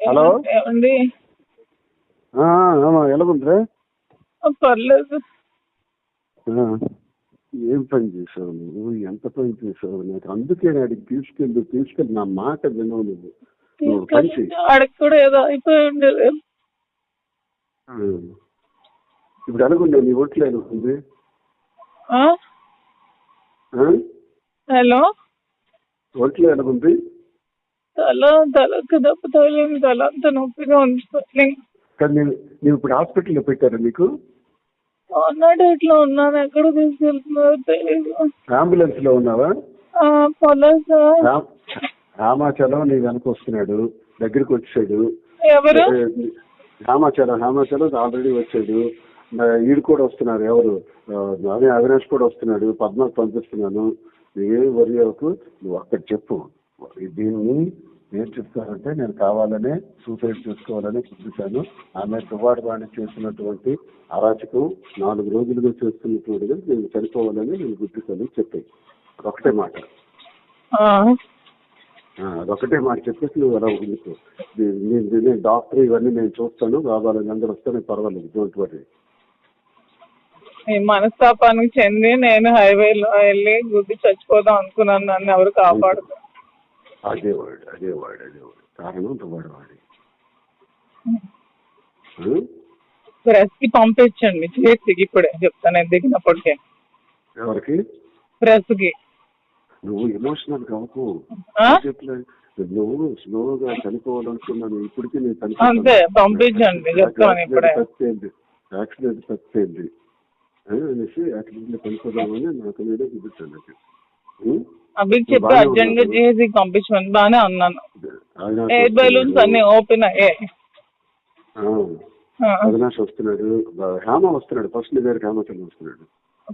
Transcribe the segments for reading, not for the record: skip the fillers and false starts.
Hello ఏమండి? ఎలాగుందిరా? పర్లేదు. ఏం పని చేసావు నువ్వు? ఎంత పని చేసావు? నాకు అందుకే అడిగి తీసుకెళ్ళి నా మాట వినవు నువ్వు. నువ్వు పని చెయ్యి. ఆడికి కూడా ఏదో అయిపోయి ఉండేది. ఇప్పుడు ఎలాగుండే నీ ఒంట్లో ఎలాగుంది? హలో, ఒంట్లో ఎలాగుంది? తలకు దెబ్బ తగిలింది. తల అంతా నొప్పిగా ఉంది. కానీ నేను ఇప్పుడు హాస్పిటల్లో పెట్టారా నీకు? అన్నాడు ఇట్లా ఉన్నాను. ఎక్కడ తీసుకెళ్తున్నారో తెలియదు. అంబులెన్స్ లో ఉన్నావా? పొలాసా రామాచలం నీ వెనక వస్తున్నాడు, దగ్గరికి వచ్చాడు. ఎవరు? రామాచలం ఆల్రెడీ వచ్చాడు. ఈడు కూడా వస్తున్నారు. ఎవరు? అవినాష్ కూడా వస్తున్నాడు. పద్మాకు పంపిస్తున్నాను. నువ్వేం వరి అవ్వకు. నువ్వు అక్కడ చెప్పు. దీన్ని ఏం చెప్తానంటే, నేను కావాలనే సూసైడ్ చేసుకోవాలని చూపించాను. ఆమె దువ్వాడు వాణి చేస్తున్నటువంటి అరాచకం 4 రోజులుగా చేస్తున్నటువంటిది నేను చనిపోవాలని నేను గుర్తిస్తాను చెప్పాయి. అదొకటే మాట. అదొకటే మాట చెప్పేసి నువ్వు అలా ఉండిపో. నేను డాక్టర్ ఇవన్నీ నేను చూస్తాను. కావాలని అందరూ వస్తే నేను పర్వాలేదు. Don't worry. ఈ మనస్తాపానికి చెంది నేను హైవేలో వెళ్ళి గుద్ది చచ్చిపోదాం అనుకున్నాను. నన్ను ఎవరు కాపాడుతారు? అదే వాడు కారణం దువ్వాడు వాడి. ప్రెస్ కి పంపించండి చేతికి. ఇప్పుడే చెప్తాను నేను దిగినప్పటికే. ఎవరికి? ప్రెస్ కి. నువ్వు ఎమోషనల్ కావు. నువ్వు స్లోగా చనిపోవాలనుకున్నాను. ఇప్పటికీ నేను అంతే, పంపించండి చెప్తాను ఇప్పుడే. యాక్సిడెంట్ తప్పింది అనేసి యాక్సిడెంట్ లో చనిపోదామని నాకు మీద చూపించాను. అభికి చెప్పి అర్జెంట్ గా చేసి పంపించమని బాగానే అన్నాను. ఎయిర్ బెలూన్స్ అన్ని ఓపెన్ అయ్యాయి. అవినాష్ వస్తున్నాడు, హేమ వస్తున్నాడు. ఫస్ట్ నీ దగ్గర హేమచంద్ర వస్తున్నాడు.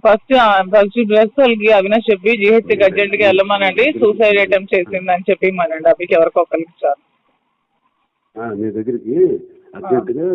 ఫస్ట్ డ్రెస్ వాళ్ళకి అవినాష్ చెప్పి జిహెచ్కి అర్జెంట్ గా వెళ్ళమనండి. సూసైడ్ అటెంప్ట్ చేసిందని చెప్పి మనండి. అభికి ఎవరికి ఒకరికి ఇచ్చారు. నీ దగ్గరికి అర్జెంట్ గా